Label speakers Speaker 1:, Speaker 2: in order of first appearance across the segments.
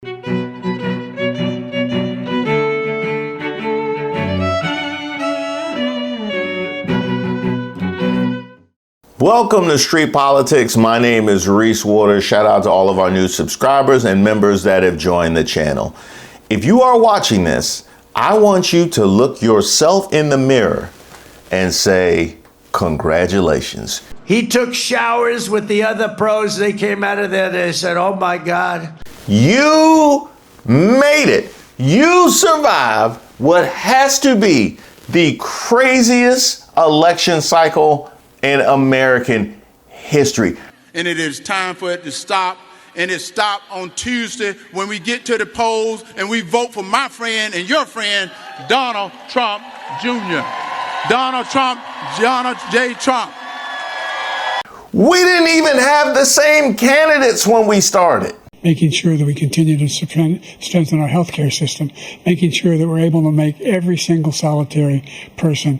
Speaker 1: Welcome to Street Politics. My name is Reese Waters. Shout out to all of our new subscribers and members that have joined the channel. If you are watching this, I want you to look yourself in the mirror and say, congratulations.
Speaker 2: He took showers with the other pros. They came out of there, they said, oh my God.
Speaker 1: You made it. You survived what has to be the craziest election cycle in American history.
Speaker 3: And it is time for it to stop. And it stopped on Tuesday when we get to the polls and we vote for my friend and your friend, Donald Trump Jr. Donald J. Trump.
Speaker 1: We didn't even have the same candidates when we started.
Speaker 4: Making sure that we continue to strengthen our healthcare system, making sure that we're able to make every single solitary person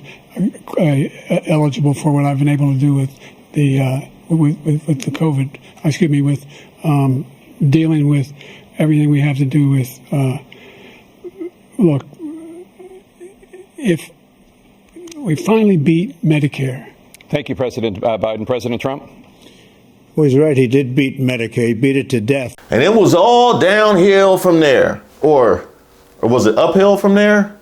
Speaker 4: eligible for what I've been able to do with the COVID. With dealing with everything we have to do with. Look, if we finally beat Medicare.
Speaker 5: Thank you, President Biden. President Trump.
Speaker 6: Well, he's right. He did beat Medicare. He beat it to death.
Speaker 1: And it was all downhill from there. Or was it uphill from there?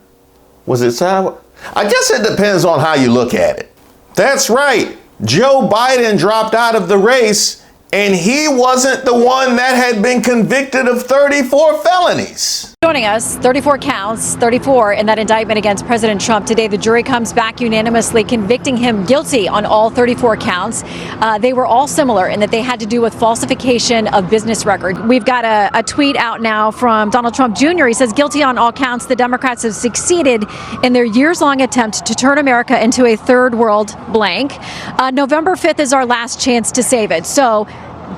Speaker 1: Was it sideways? I guess it depends on how you look at it. That's right. Joe Biden dropped out of the race, and he wasn't the one that had been convicted of 34 felonies.
Speaker 7: Joining us, 34 counts, 34 in that indictment against President Trump. Today, the jury comes back unanimously convicting him guilty on all 34 counts. They were all similar in that they had to do with falsification of business record. We've got a tweet out now from Donald Trump Jr. He says, guilty on all counts, the Democrats have succeeded in their years-long attempt to turn America into a third world blank. November 5th is our last chance to save it. So,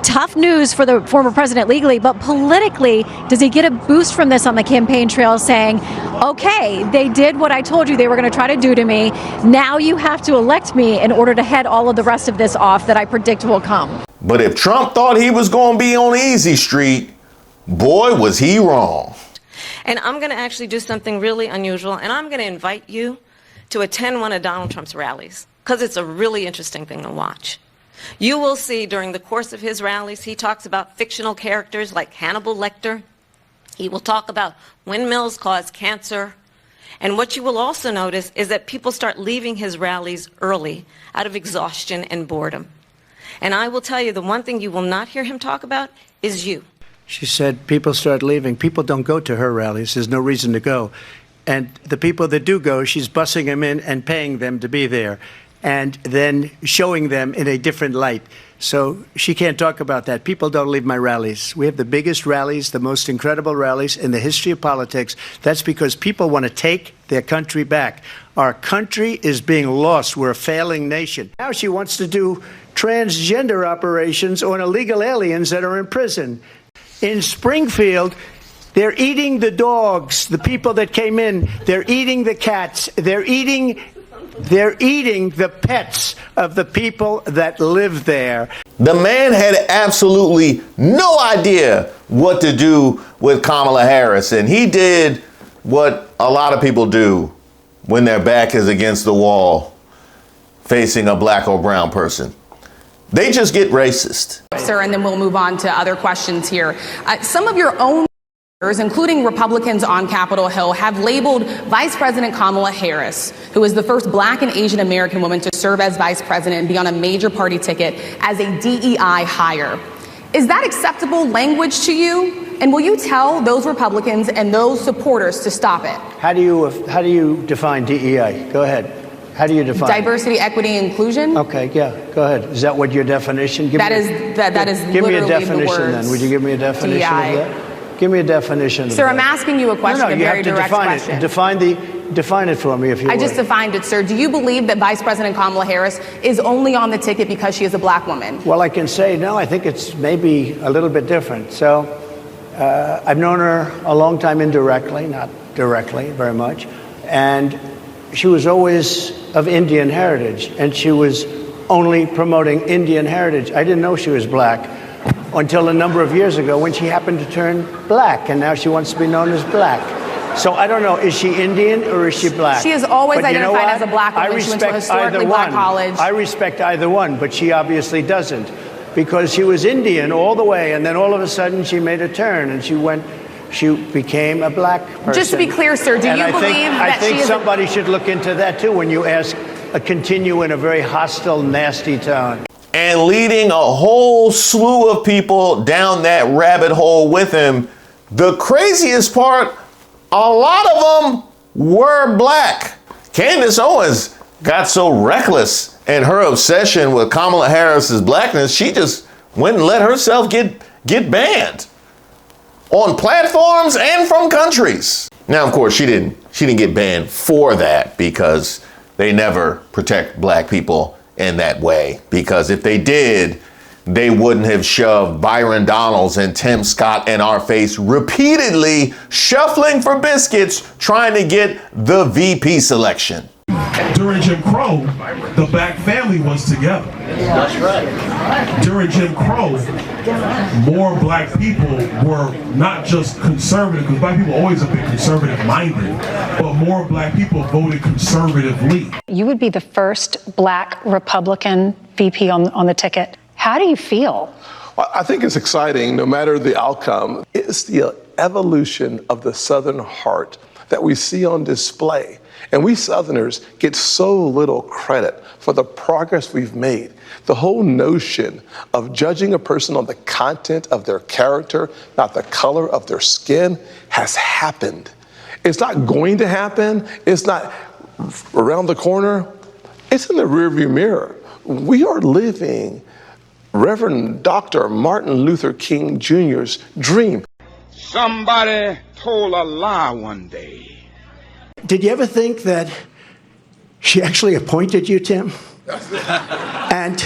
Speaker 7: tough news for the former president legally, but politically, does he get a boost from this on the campaign trail saying, okay, they did what I told you they were going to try to do to me. Now you have to elect me in order to head all of the rest of this off that I predict will come.
Speaker 1: But if Trump thought he was going to be on easy street, boy, was he wrong.
Speaker 8: And I'm going to actually do something really unusual, and I'm going to invite you to attend one of Donald Trump's rallies, because it's a really interesting thing to watch. You will see during the course of his rallies, he talks about fictional characters like Hannibal Lecter. He will talk about windmills cause cancer. And what you will also notice is that people start leaving his rallies early out of exhaustion and boredom. And I will tell you, the one thing you will not hear him talk about is you.
Speaker 2: She said people start leaving. People don't go to her rallies. There's no reason to go. And the people that do go, she's bussing them in and paying them to be there, and then showing them in a different light. So she can't talk about that. People don't leave my rallies. We have the biggest rallies, the most incredible rallies in the history of politics. That's because people want to take their country back. Our country is being lost. We're a failing nation. Now she wants to do transgender operations on illegal aliens that are in prison. In Springfield, they're eating the dogs, the people that came in. They're eating the cats. They're eating the pets of the people that live there.
Speaker 1: The man had absolutely no idea what to do with Kamala Harris, and he did what a lot of people do when their back is against the wall facing a black or brown person. They just get racist.
Speaker 9: Sir, and then we'll move on to other questions here. Some of your own including Republicans on Capitol Hill, have labeled Vice President Kamala Harris, who is the first black and Asian American woman to serve as vice president and be on a major party ticket, as a DEI hire. Is that acceptable language to you? And will you tell those Republicans and those supporters to stop it?
Speaker 2: How do you define DEI? Go ahead. How do you define
Speaker 9: diversity, equity, and inclusion?
Speaker 2: Okay, yeah, go ahead. Is that what your definition?
Speaker 9: That is
Speaker 2: give me a
Speaker 9: literally
Speaker 2: definition
Speaker 9: the words
Speaker 2: then. Would you give me a definition
Speaker 9: DEI.
Speaker 2: of that? Give me a definition.
Speaker 9: Sir, I'm asking you a question,
Speaker 2: a
Speaker 9: very direct question.
Speaker 2: Define it for me, if you would.
Speaker 9: I just defined it, sir. Do you believe that Vice President Kamala Harris is only on the ticket because she is a black woman?
Speaker 2: Well, I can say no. I think it's maybe a little bit different. So I've known her a long time indirectly, not directly very much. And she was always of Indian heritage, and she was only promoting Indian heritage. I didn't know she was black. until a number of years ago when she happened to turn black, and now she wants to be known as black. So I don't know, is she Indian or is she black?
Speaker 9: She has always
Speaker 2: But you know
Speaker 9: identified
Speaker 2: what?
Speaker 9: as a black woman. She went to a historically black college.
Speaker 2: I respect either one, but she obviously doesn't, because she was Indian all the way, and then all of a sudden she made a turn and she became a black person.
Speaker 9: Just to be clear, sir, do you believe that she is
Speaker 2: somebody should look into that too when you continue in a very hostile, nasty tone.
Speaker 1: And leading a whole slew of people down that rabbit hole with him. The craziest part, a lot of them were black. Candace Owens got so reckless in her obsession with Kamala Harris's blackness, she just went and let herself get banned on platforms and from countries. Now, of course, she didn't get banned for that, because they never protect black people in that way. Because if they did, they wouldn't have shoved Byron Donalds and Tim Scott in our face repeatedly, shuffling for biscuits, trying to get the VP selection.
Speaker 10: During Jim Crow, the black family was together.
Speaker 2: That's right.
Speaker 10: During Jim Crow, more black people were not just conservative, because black people always have been conservative-minded, but more black people voted conservatively.
Speaker 11: You would be the first black Republican VP on the ticket. How do you feel?
Speaker 12: Well, I think it's exciting, no matter the outcome. It's the evolution of the Southern heart that we see on display. And we Southerners get so little credit for the progress we've made. The whole notion of judging a person on the content of their character, not the color of their skin, has happened. It's not going to happen. It's not around the corner. It's in the rearview mirror. We are living Reverend Dr. Martin Luther King Jr.'s dream.
Speaker 13: Somebody told a lie one day.
Speaker 2: Did you ever think that she actually appointed you, Tim? And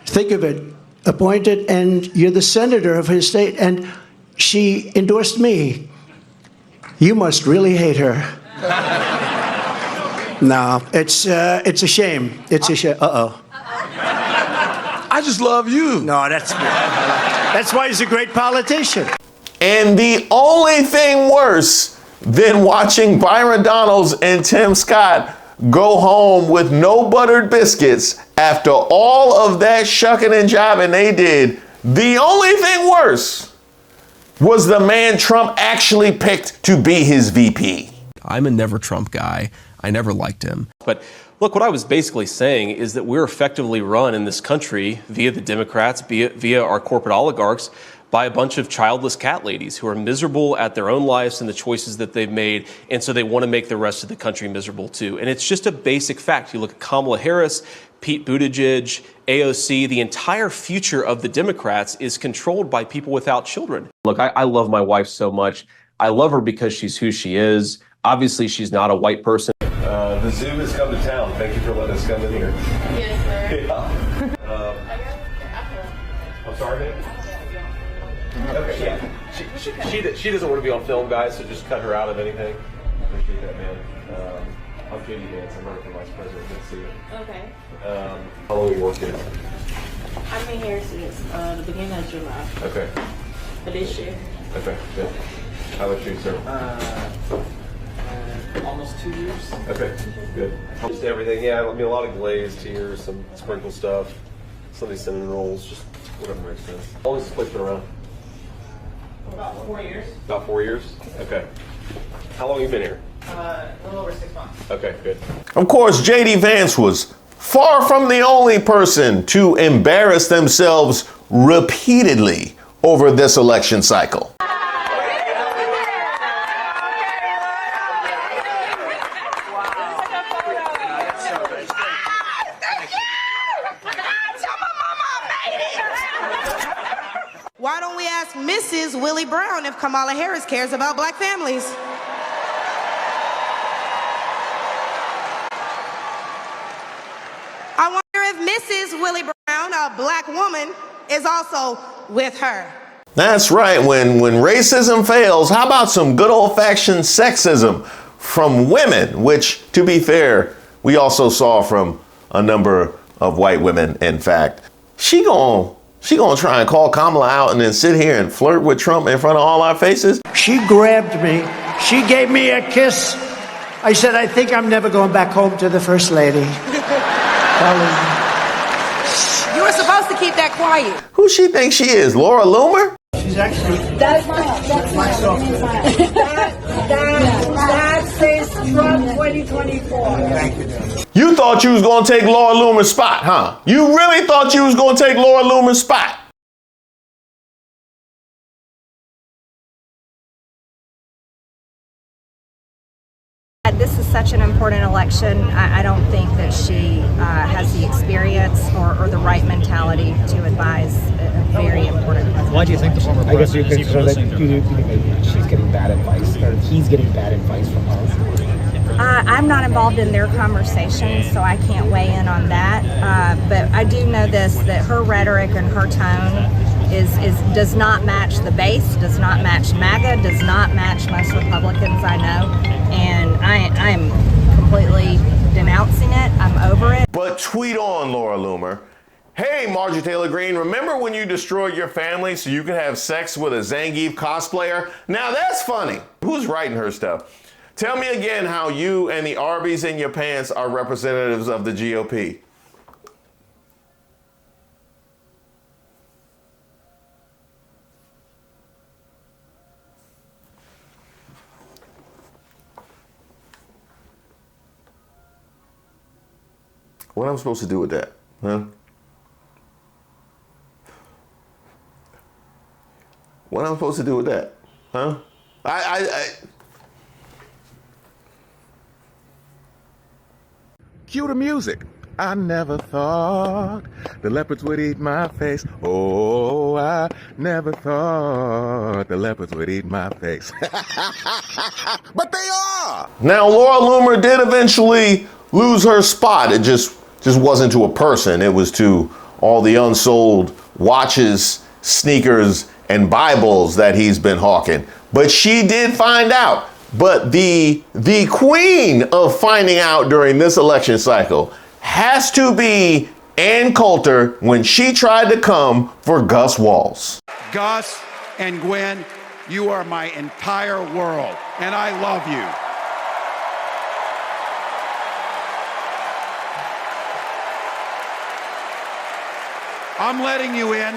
Speaker 2: think of it, appointed, and you're the senator of his state, and she endorsed me. You must really hate her. No, it's a shame. It's a shame. Uh-oh.
Speaker 12: I just love you.
Speaker 2: No, that's why he's a great politician.
Speaker 1: And the only thing worse than watching Byron Donalds and Tim Scott go home with no buttered biscuits after all of that shucking and jiving they did, the only thing worse was the man Trump actually picked to be his VP.
Speaker 14: I'm a never Trump guy. I never liked him. But look, what I was basically saying is that we're effectively run in this country via the Democrats, via our corporate oligarchs, by a bunch of childless cat ladies who are miserable at their own lives and the choices that they've made, and so they want to make the rest of the country miserable too. And it's just a basic fact. You look at Kamala Harris, Pete Buttigieg, AOC, the entire future of the Democrats is controlled by people without children. Look, I love my wife so much. I love her because she's who she is. Obviously, she's not a white person. The zoo has come to town. Thank you for letting us come in here.
Speaker 15: Yes, sir.
Speaker 14: Yeah. I'm sorry, man. Okay, yeah. She doesn't want to be on film, guys, so just cut her out of anything. Appreciate that, man. I'm JD Vance. I'm running for vice president. Good to see you.
Speaker 15: Okay.
Speaker 14: How long are you working?
Speaker 15: I've been here since the beginning of July.
Speaker 14: Okay.
Speaker 15: For this year.
Speaker 14: Okay, good. How about you, sir?
Speaker 16: Almost 2 years.
Speaker 14: Okay, good. Just everything, yeah. I mean, a lot of glazed here, some sprinkle stuff, some of these cinnamon rolls, just whatever makes sense. How long has this place been around?
Speaker 16: About 4 years.
Speaker 14: About 4 years? Okay. How long have you been here?
Speaker 16: A little over 6 months.
Speaker 14: Okay, good.
Speaker 1: Of course, JD Vance was far from the only person to embarrass themselves repeatedly over this election cycle.
Speaker 17: Why don't we ask Mrs. Willie Brown if Kamala Harris cares about black families? I wonder if Mrs. Willie Brown, a black woman, is also with her.
Speaker 1: That's right. When racism fails, how about some good old-fashioned sexism from women, which, to be fair, we also saw from a number of white women, in fact. She gonna She gonna try and call Kamala out and then sit here and flirt with Trump in front of all our faces?
Speaker 2: She grabbed me. She gave me a kiss. I said, I think I'm never going back home to the First Lady.
Speaker 17: You were supposed to keep that quiet.
Speaker 1: Who she thinks she is, Laura Loomer?
Speaker 2: She's actually...
Speaker 17: That's my that says Trump 2024.
Speaker 2: Thank you.
Speaker 1: You thought you was gonna take Laura Loomer's spot, huh? You really thought you was gonna take Laura Loomer's spot?
Speaker 18: This is such an important election. I don't think that she has the experience or the right mentality to advise a very important president.
Speaker 16: Why do you think the former president is even listening to her?
Speaker 19: She's getting bad advice, or he's getting bad advice from her?
Speaker 18: I'm not involved in their conversations, so I can't weigh in on that. But I do know this, that her rhetoric and her tone does not match the base, does not match MAGA, does not match most Republicans I know. And I'm completely denouncing it. I'm over it.
Speaker 1: But tweet on, Laura Loomer. Hey, Marjorie Taylor Greene, remember when you destroyed your family so you could have sex with a Zangief cosplayer? Now that's funny. Who's writing her stuff? Tell me again how you and the Arby's in your pants are representatives of the GOP. What am I supposed to do with that, huh? What am I supposed to do with that, huh? Cue the music. I never thought the leopards would eat my face. Oh, I never thought the leopards would eat my face. But they are! Now, Laura Loomer did eventually lose her spot. It just wasn't to a person. It was to all the unsold watches, sneakers, and Bibles that he's been hawking. But she did find out. But the queen of finding out during this election cycle has to be Ann Coulter when she tried to come for Gus Walls.
Speaker 3: Gus and Gwen, you are my entire world, and I love you. I'm letting you in.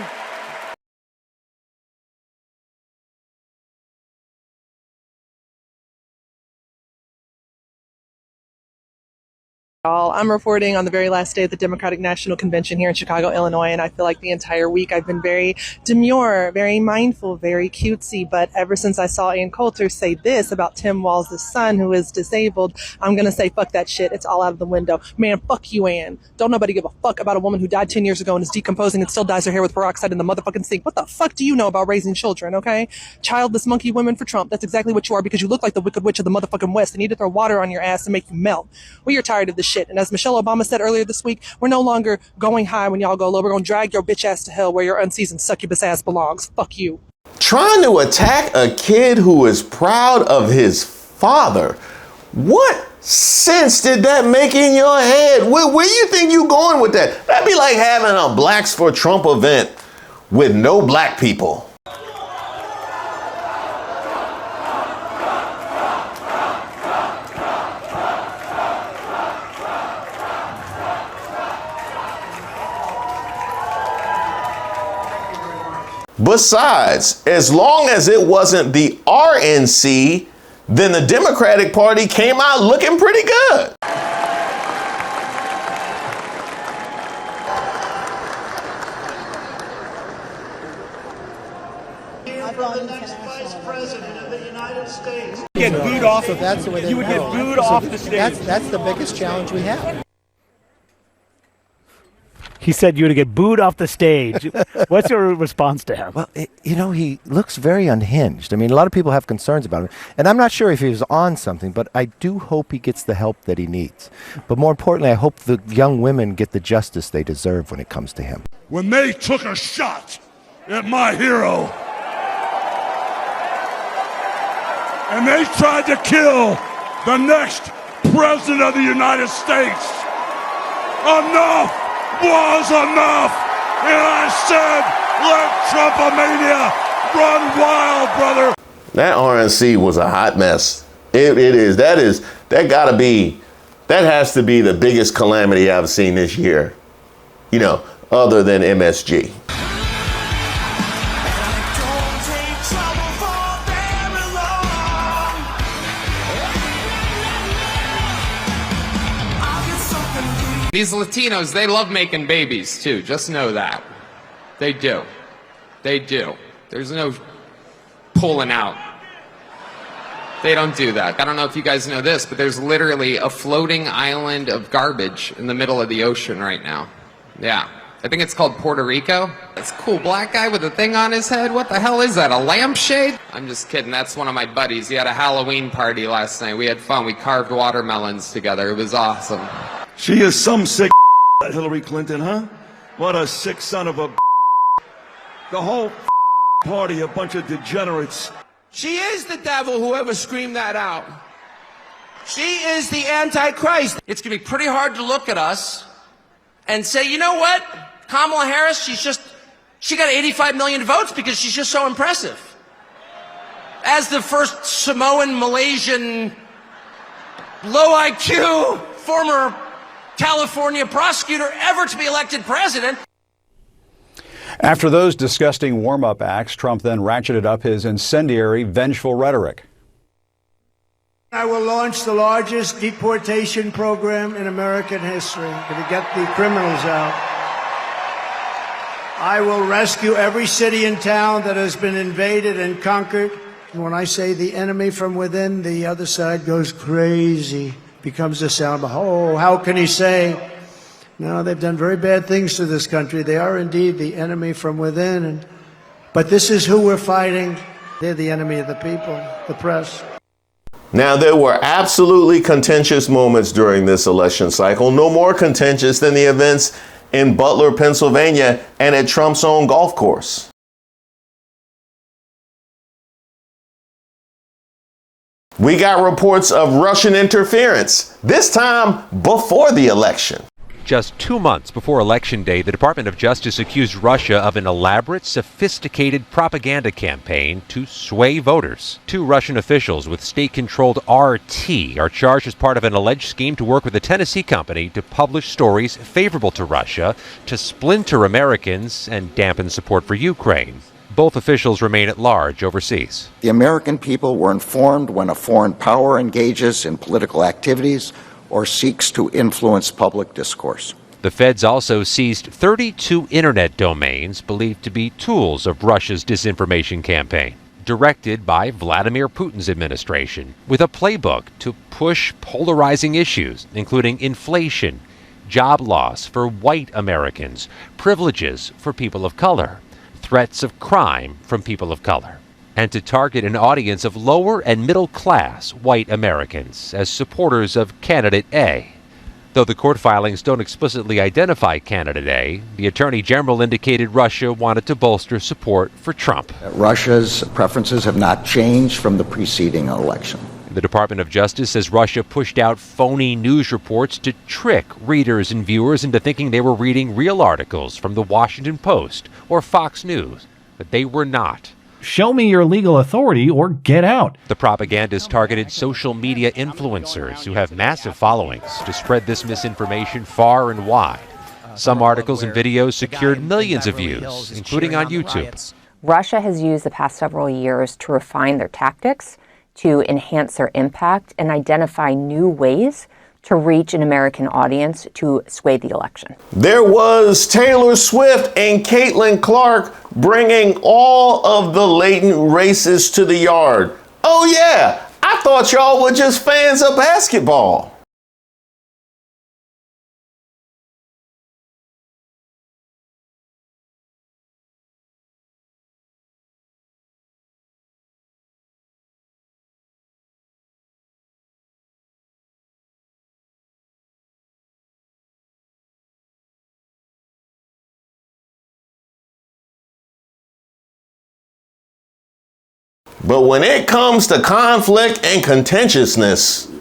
Speaker 20: I'm reporting on the very last day of the Democratic National Convention here in Chicago, Illinois, and I feel like the entire week I've been very demure, very mindful, very cutesy, but ever since I saw Ann Coulter say this about Tim Walz' son who is disabled, I'm going to say fuck that shit. It's all out of the window. Man, fuck you, Ann. Don't nobody give a fuck about a woman who died 10 years ago and is decomposing and still dyes her hair with peroxide in the motherfucking sink. What the fuck do you know about raising children, okay? Childless monkey women for Trump. That's exactly what you are because you look like the Wicked Witch of the motherfucking West. They need to throw water on your ass and make you melt. We are tired of this shit. And as Michelle Obama said earlier this week, we're no longer going high when y'all go low. We're going to drag your bitch ass to hell where your unseasoned succubus ass belongs. Fuck you.
Speaker 1: Trying to attack a kid who is proud of his father. What sense did that make in your head? Where you think you going with that? That'd be like having a Blacks for Trump event with no black people. Besides, as long as it wasn't the RNC, then the Democratic Party came out looking pretty good.
Speaker 21: The next vice president of the United States.
Speaker 22: Get booed off.
Speaker 21: So that's the way they
Speaker 22: you would get booed off the stage.
Speaker 21: That's the biggest challenge we have.
Speaker 22: He said you would get booed off the stage. What's your response to him?
Speaker 23: Well, he looks very unhinged. I mean, a lot of people have concerns about him. And I'm not sure if he was on something, but I do hope he gets the help that he needs. But more importantly, I hope the young women get the justice they deserve when it comes to him.
Speaker 10: When they took a shot at my hero, and they tried to kill the next president of the United States, enough was enough, and I said,
Speaker 4: Let Trumpomania run wild, brother.
Speaker 1: That RNC was a hot mess. It is. That has to be the biggest calamity I've seen this year. You know, other than MSG.
Speaker 5: These Latinos, they love making babies too. Just know that. They do. They do. There's no pulling out. They don't do that. I don't know if you guys know this, but there's literally a floating island of garbage in the middle of the ocean right now. Yeah. I think it's called Puerto Rico. That's a cool black guy with a thing on his head. What the hell is that? A lampshade? I'm just kidding. That's one of my buddies. He had a Halloween party last night. We had fun. We carved watermelons together. It was awesome.
Speaker 4: She is some sick Hillary Clinton, huh? What a sick son of a. The whole party, a bunch of degenerates.
Speaker 6: She is the devil, whoever screamed that out. She is the Antichrist. It's going to be pretty hard to look at us and say, you know what? Kamala Harris, she got 85 million votes because she's just so impressive. As the first Samoan, Malaysian, low IQ, former California prosecutor ever to be elected president.
Speaker 24: After those disgusting warm-up acts, Trump then ratcheted up his incendiary, vengeful rhetoric.
Speaker 2: I will launch the largest deportation program in American history to get the criminals out. I will rescue every city and town that has been invaded and conquered. When I say the enemy from within, the other side goes crazy, becomes a sound. Oh, how can he say? No, they've done very bad things to this country. They are indeed the enemy from within. But this is who we're fighting. They're the enemy of the people, the press.
Speaker 1: Now, there were absolutely contentious moments during this election cycle, no more contentious than the events in Butler, Pennsylvania, and at Trump's own golf course. We got reports of Russian interference, this time before the election.
Speaker 25: Just 2 months before Election Day, the Department of Justice accused Russia of an elaborate, sophisticated propaganda campaign to sway voters. 2 Russian officials with state-controlled RT are charged as part of an alleged scheme to work with a Tennessee company to publish stories favorable to Russia, to splinter Americans and dampen support for Ukraine. Both officials remain at large overseas.
Speaker 26: The American people were informed when a foreign power engages in political activities or seeks to influence public discourse.
Speaker 25: The feds also seized 32 internet domains believed to be tools of Russia's disinformation campaign, directed by Vladimir Putin's administration, with a playbook to push polarizing issues, including inflation, job loss for white Americans, privileges for people of color, threats of crime from people of color, and to target an audience of lower and middle-class white Americans as supporters of Candidate A. Though the court filings don't explicitly identify Candidate A, the Attorney General indicated Russia wanted to bolster support for Trump.
Speaker 26: Russia's preferences have not changed from the preceding election.
Speaker 25: The Department of Justice says Russia pushed out phony news reports to trick readers and viewers into thinking they were reading real articles from the Washington Post or Fox News, but they were not.
Speaker 27: Show me your legal authority or get out.
Speaker 25: The propagandist targeted social media influencers who have massive followings to spread this misinformation far and wide. Some articles and videos secured millions of views, including on YouTube.
Speaker 28: Russia has used the past several years to refine their tactics, to enhance their impact, and identify new ways to reach an American audience to sway the election.
Speaker 1: There was Taylor Swift and Caitlin Clark bringing all of the latent racists to the yard. Oh yeah, I thought y'all were just fans of basketball. But when it comes to conflict and contentiousness,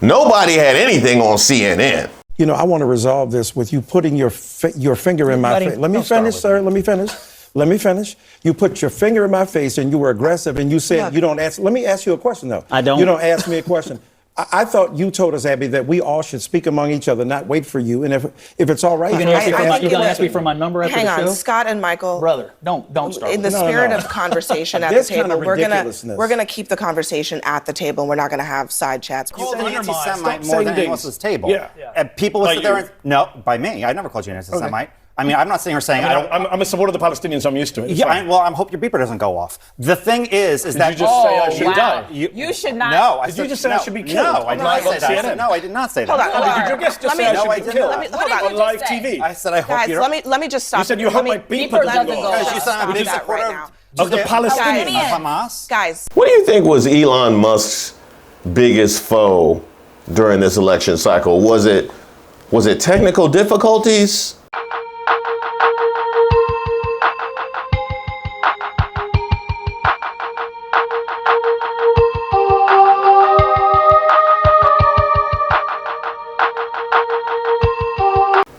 Speaker 1: nobody had anything on CNN.
Speaker 7: You know, I want to resolve this with you putting your finger in my face. Let me finish, sir. Let me finish. Let me finish. You put your finger in my face and you were aggressive and you said you don't ask. Let me ask you a question, though.
Speaker 8: I don't.
Speaker 7: You don't ask me a question. I thought you told us, Abby, that we all should speak among each other, not wait for you. And if it's all right,
Speaker 8: you're going to ask me for my number after the show?
Speaker 9: Hang on, Scott and Michael.
Speaker 8: Brother, don't start.
Speaker 9: In the spirit of conversation at the table, we're gonna keep the conversation at the table. And we're not gonna have side chats.
Speaker 11: Called an anti-Semite more than anyone else's table. Yeah. And people would sit there and no, by me. I never called you an anti-Semite. I mean, I'm not sitting here saying
Speaker 12: I'm a supporter of the Palestinians. I'm used to it.
Speaker 11: Yeah, I hope your beeper doesn't go off. The thing is that
Speaker 12: you just say I should die.
Speaker 11: You
Speaker 12: should not.
Speaker 11: No,
Speaker 12: Did you just say I should be killed?
Speaker 11: No, I did not say that. No, I did not say that.
Speaker 9: Hold on.
Speaker 12: Did your guest just say I should be killed on live TV?
Speaker 11: I said I hope you.
Speaker 9: Guys, let me just stop.
Speaker 12: You said you hope my beeper doesn't go off.
Speaker 11: Because you said I'm a big supporter
Speaker 12: of the Palestinians.
Speaker 11: Of Hamas.
Speaker 9: Guys.
Speaker 1: What do you think was Elon Musk's biggest foe during this election cycle? Was it technical difficulties?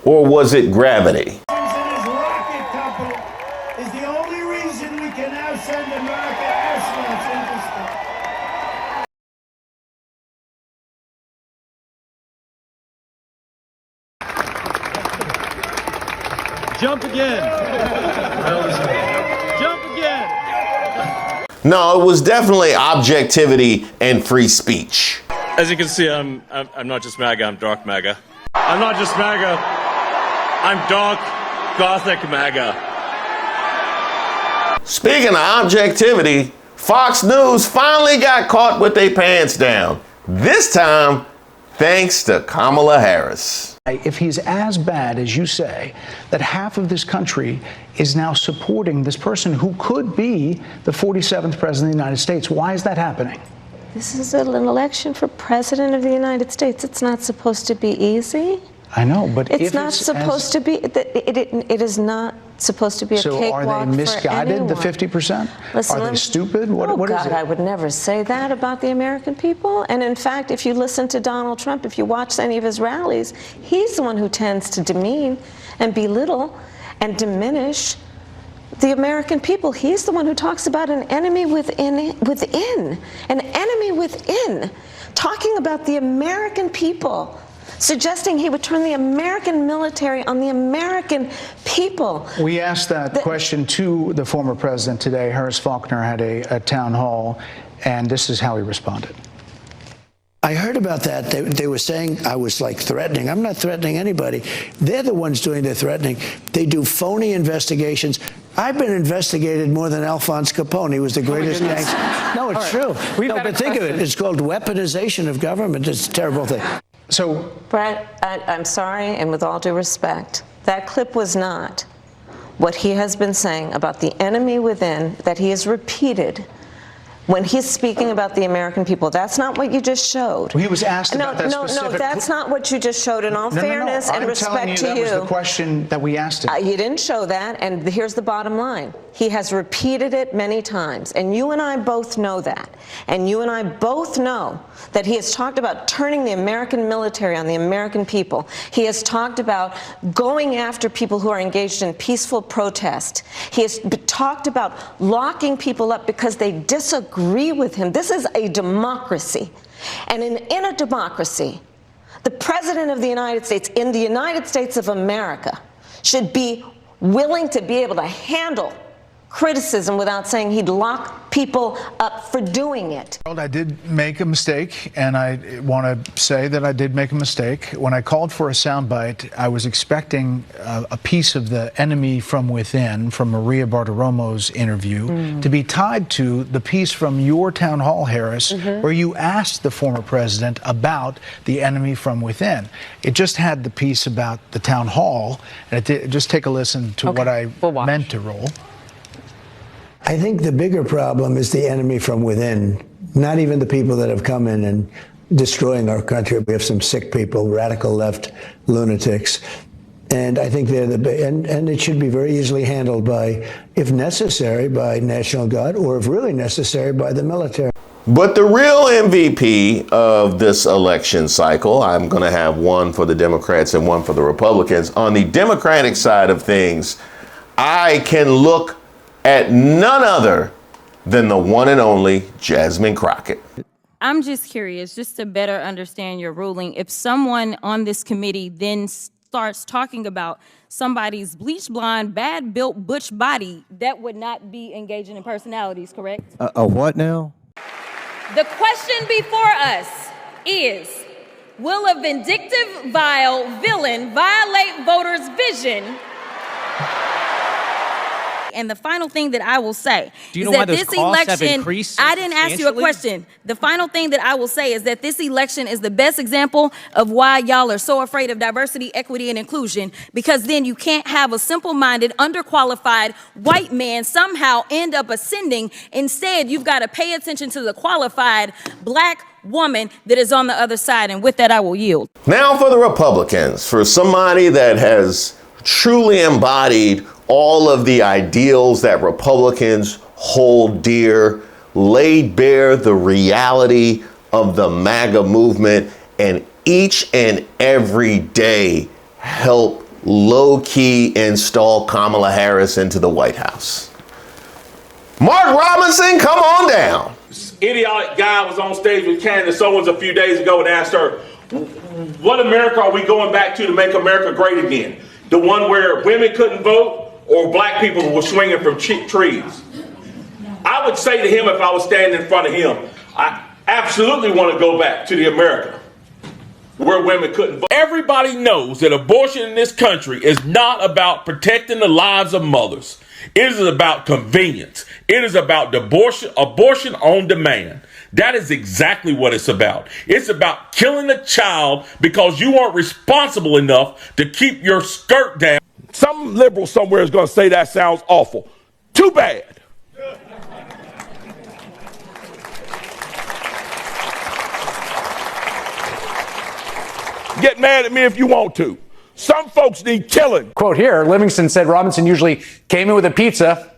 Speaker 1: Or was it gravity?
Speaker 21: Rocket company is the only reason we can now send America astronauts into space.
Speaker 13: Jump again. Jump again.
Speaker 1: No, it was definitely objectivity and free speech.
Speaker 13: As you can see, I'm not just MAGA, I'm dark MAGA. I'm not just MAGA, I'm dark, gothic MAGA.
Speaker 1: Speaking of objectivity, Fox News finally got caught with their pants down. This time, thanks to Kamala Harris.
Speaker 14: If he's as bad as you say, that half of this country is now supporting this person who could be the 47th president of the United States, why is that happening?
Speaker 15: This is an election for president of the United States. It's not supposed to be easy.
Speaker 14: I know, but
Speaker 15: it's not supposed to be. It is not supposed to be a cakewalk for anyone.
Speaker 14: So are they misguided, the 50%?
Speaker 15: Listen,
Speaker 14: are they stupid? What is it?
Speaker 15: I would never say that about the American people. And in fact, if you listen to Donald Trump, if you watch any of his rallies, he's the one who tends to demean and belittle and diminish the American people. He's the one who talks about an enemy within, an enemy within, talking about the American people, suggesting he would turn the American military on the American people.
Speaker 14: We asked that question to the former president today. Harris Faulkner had a town hall, and this is how he responded.
Speaker 2: I heard about that. They were saying I was like threatening. I'm not threatening anybody. They're the ones doing the threatening. They do phony investigations. I've been investigated more than Alphonse Capone. He was the greatest gangster. No, it's true. No, but think of it. It's called weaponization of government. It's a terrible thing.
Speaker 14: So,
Speaker 15: Brett, I'm sorry, and with all due respect, that clip was not what he has been saying about the enemy within that he has repeated when he's speaking about the American people. That's not what you just showed.
Speaker 14: Well, he was asked about that specific...
Speaker 15: No, that's not what you just showed. In all fairness and respect to you...
Speaker 14: that was the question that we asked him.
Speaker 15: You didn't show that, and here's the bottom line. He has repeated it many times, and you and I both know that. And you and I both know that he has talked about turning the American military on the American people. He has talked about going after people who are engaged in peaceful protest. He has talked about locking people up because they disagree with him. This is a democracy. And in a democracy, the President of the United States, in the United States of America, should be willing to be able to handle criticism without saying he'd lock people up for doing it.
Speaker 14: I did make a mistake, and I want to say that I did make a mistake. When I called for a soundbite, I was expecting a piece of the enemy from within, from Maria Bartiromo's interview, to be tied to the piece from your town hall, Harris, where you asked the former president about the enemy from within. It just had the piece about the town hall, and just take a listen to what I meant to roll.
Speaker 2: I think the bigger problem is the enemy from within, not even the people that have come in and destroying our country. We have some sick people, radical left lunatics. And I think they're and it should be very easily handled by, if necessary, by National Guard, or if really necessary, by the military.
Speaker 1: But the real MVP of this election cycle, I'm going to have one for the Democrats and one for the Republicans. On the Democratic side of things, I can look at none other than the one and only Jasmine Crockett.
Speaker 3: I'm just curious, just to better understand your ruling, if someone on this committee then starts talking about somebody's bleach blonde, bad built butch body, that would not be engaging in personalities, correct?
Speaker 16: A what now?
Speaker 3: The question before us is, will a vindictive, vile villain violate voters' vision? And the final thing that I will say is that this election, I didn't ask you a question. The final thing that I will say is that this election is the best example of why y'all are so afraid of diversity, equity, and inclusion, because then you can't have a simple-minded, underqualified white man somehow end up ascending. Instead, you've got to pay attention to the qualified black woman that is on the other side. And with that, I will yield.
Speaker 1: Now for the Republicans, for somebody that has truly embodied all of the ideals that Republicans hold dear, laid bare the reality of the MAGA movement, and each and every day help low-key install Kamala Harris into the White House. Mark Robinson, come on down.
Speaker 10: This idiotic guy was on stage with Candace Owens a few days ago and asked her, what America are we going back to make America great again? The one where women couldn't vote or black people were swinging from trees? I would say to him, if I was standing in front of him, I absolutely want to go back to the America where women couldn't vote. Everybody knows that abortion in this country is not about protecting the lives of mothers. It is about convenience. It is about abortion on demand. That is exactly what it's about. It's about killing a child because you aren't responsible enough to keep your skirt down. Some liberal somewhere is going to say that sounds awful. Too bad. Get mad at me if you want to. Some folks need killing.
Speaker 27: Quote here, Livingston said Robinson usually came in with a pizza,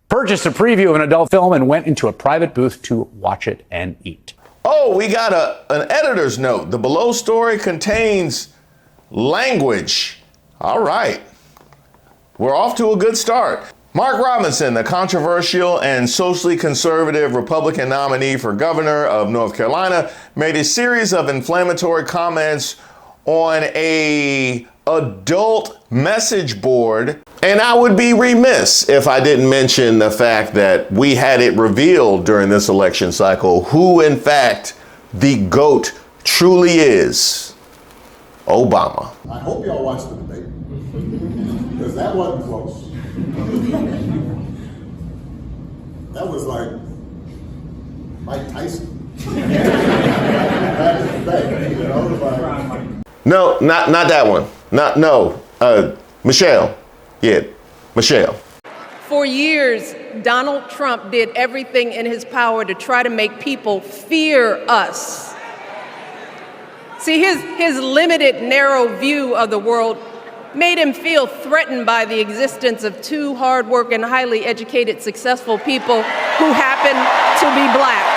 Speaker 27: purchased a preview of an adult film, and went into a private booth to watch it and eat.
Speaker 1: Oh, we got an editor's note. The below story contains language. All right. We're off to a good start. Mark Robinson, the controversial and socially conservative Republican nominee for governor of North Carolina, made a series of inflammatory comments on an adult message board. And I would be remiss if I didn't mention the fact that we had it revealed during this election cycle who, in fact, the GOAT truly is. Obama.
Speaker 17: I hope y'all watched the debate, because that wasn't close. That was like Mike Tyson. Back in the day, you know,
Speaker 1: No, not that one. Michelle. Yeah, Michelle.
Speaker 18: For years, Donald Trump did everything in his power to try to make people fear us. See, his limited, narrow view of the world made him feel threatened by the existence of two hardworking, highly educated, successful people who happen to be black.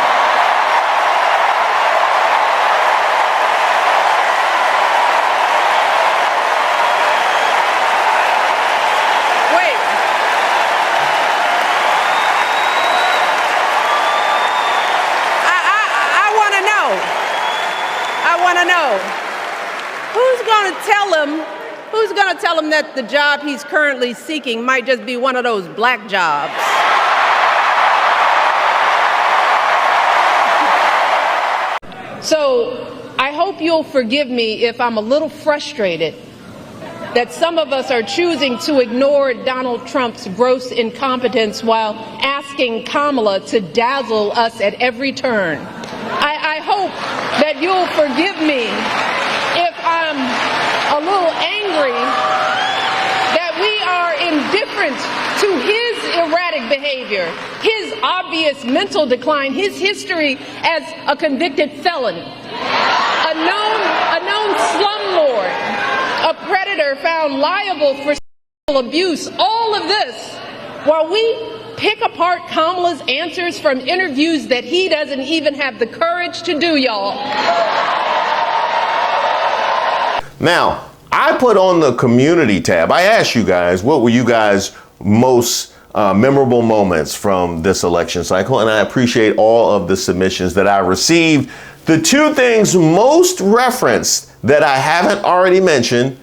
Speaker 18: Who's going to tell him that the job he's currently seeking might just be one of those black jobs? So I hope you'll forgive me if I'm a little frustrated that some of us are choosing to ignore Donald Trump's gross incompetence while asking Kamala to dazzle us at every turn. I hope that you'll forgive me if I'm a little angry that we are indifferent to his erratic behavior, his obvious mental decline, his history as a convicted felon, a known slumlord, a predator found liable for sexual abuse. All of this while we pick apart Kamala's answers from interviews that he doesn't even have the courage to do, y'all.
Speaker 1: Now, I put on the community tab, I asked you guys, what were you guys most memorable moments from this election cycle? And I appreciate all of the submissions that I received. The two things most referenced that I haven't already mentioned,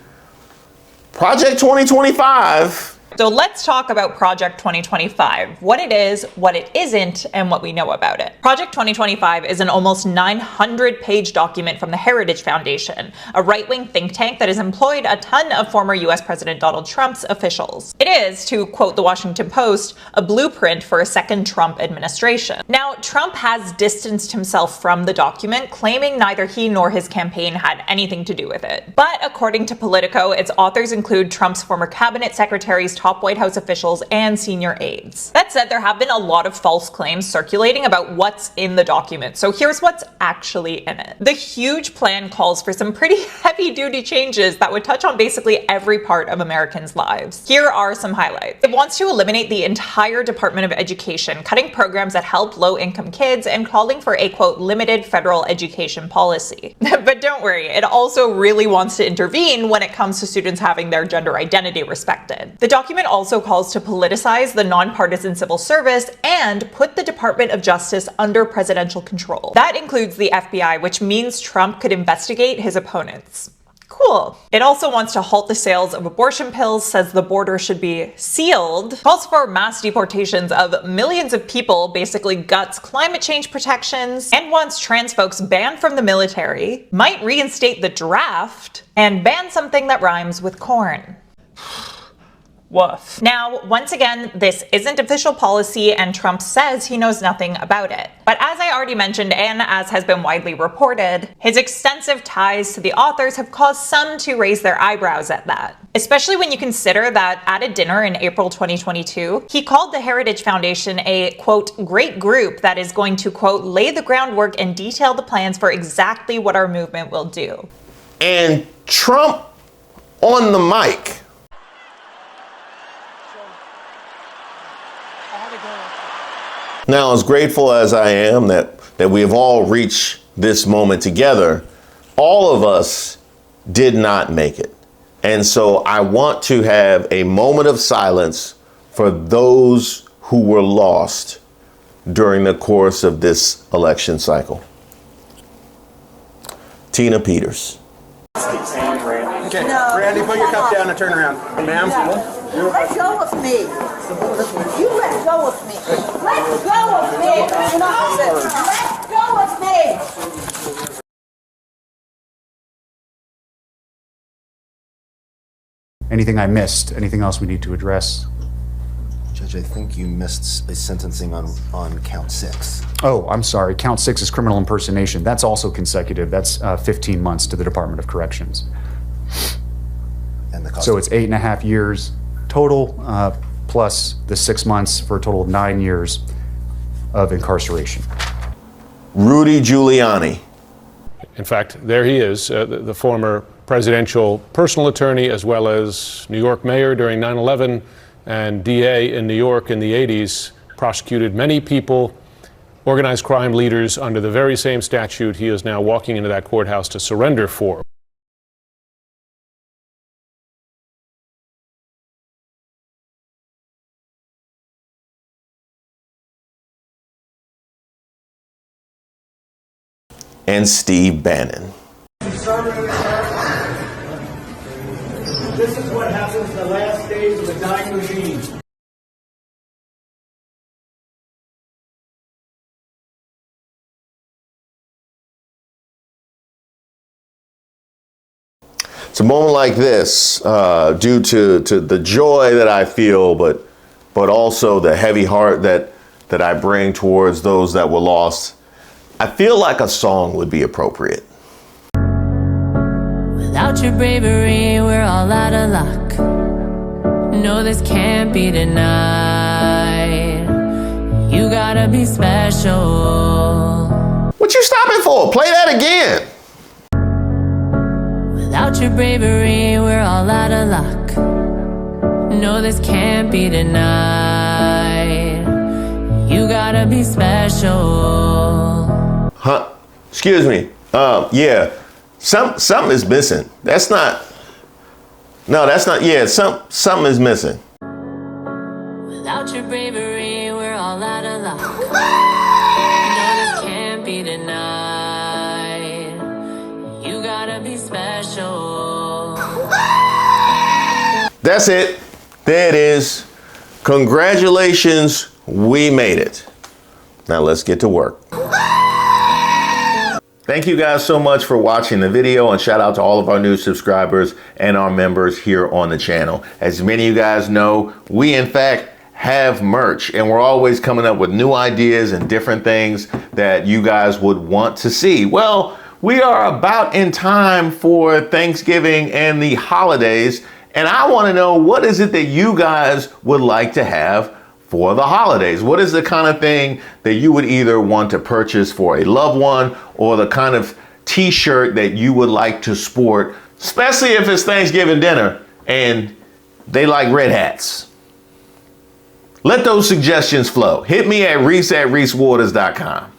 Speaker 1: Project 2025.
Speaker 4: So let's talk about Project 2025, what it is, what it isn't, and what we know about it. Project 2025 is an almost 900-page document from the Heritage Foundation, a right-wing think tank that has employed a ton of former US President Donald Trump's officials. It is, to quote the Washington Post, a blueprint for a second Trump administration. Now, Trump has distanced himself from the document, claiming neither he nor his campaign had anything to do with it. But according to Politico, its authors include Trump's former cabinet secretaries, top White House officials, and senior aides. That said, there have been a lot of false claims circulating about what's in the document, so here's what's actually in it. The huge plan calls for some pretty heavy-duty changes that would touch on basically every part of Americans' lives. Here are some highlights. It wants to eliminate the entire Department of Education, cutting programs that help low-income kids and calling for a, quote, limited federal education policy. But don't worry, it also really wants to intervene when it comes to students having their gender identity respected. The document also calls to politicize the nonpartisan civil service and put the Department of Justice under presidential control. That includes the FBI, which means Trump could investigate his opponents. Cool. It also wants to halt the sales of abortion pills, says the border should be sealed, calls for mass deportations of millions of people, basically guts climate change protections, and wants trans folks banned from the military, might reinstate the draft, and ban something that rhymes with corn. Woof. Now, once again, this isn't official policy and Trump says he knows nothing about it. But as I already mentioned, and as has been widely reported, his extensive ties to the authors have caused some to raise their eyebrows at that. Especially when you consider that at a dinner in April 2022, he called the Heritage Foundation a, quote, great group that is going to, quote, lay the groundwork and detail the plans for exactly what our movement will do.
Speaker 1: And Trump on the mic. Now, as grateful as I am that we have all reached this moment together, all of us did not make it. And so I want to have a moment of silence for those who were lost during the course of this election cycle. Tina Peters.
Speaker 5: Okay, no, Randy, put your cup down and turn around. Ma'am? No. Let go of me. You let go of me. Let go of me. Let go of me.
Speaker 27: Anything I missed? Anything else we need to address?
Speaker 6: Judge, I think you missed a sentencing on count 6.
Speaker 27: Oh, I'm sorry. Count 6 is criminal impersonation. That's also consecutive. That's 15 months to the Department of Corrections.
Speaker 6: And the cost
Speaker 27: so it's 8.5 years total, plus the 6 months for a total of 9 years of incarceration.
Speaker 1: Rudy Giuliani.
Speaker 16: In fact, there he is, the former presidential personal attorney, as well as New York mayor during 9/11 and DA in New York in the 80s, prosecuted many people, organized crime leaders under the very same statute he is now walking into that courthouse to surrender for.
Speaker 1: And Steve Bannon.
Speaker 21: This is what happens in the last days of a dying regime.
Speaker 1: It's a moment like this, due to the joy that I feel, but also the heavy heart that I bring towards those that were lost. I feel like a song would be appropriate.
Speaker 19: Without your bravery, we're all out of luck. No, this can't be denied. You gotta be special.
Speaker 1: What you stopping for? Play that again.
Speaker 19: Without your bravery, we're all out of luck. No, this can't be denied. gotta be special.
Speaker 1: Huh? Excuse me. Yeah. Something is missing. That's not. No, that's not. Yeah, something is missing.
Speaker 19: Without your bravery, we're all out of luck. This can't be denied. You gotta be special.
Speaker 1: That's it. There it is. Congratulations, we made it. Now let's get to work. Thank you guys so much for watching the video, and shout out to all of our new subscribers and our members here on the channel. As many of you guys know, we in fact have merch, and we're always coming up with new ideas and different things that you guys would want to see. Well, we are about in time for Thanksgiving and the holidays, and I want to know, what is it that you guys would like to have for the holidays? What is the kind of thing that you would either want to purchase for a loved one, or the kind of t-shirt that you would like to sport, especially if it's Thanksgiving dinner and they like red hats? Let those suggestions flow. Hit me at reese@reesewaters.com.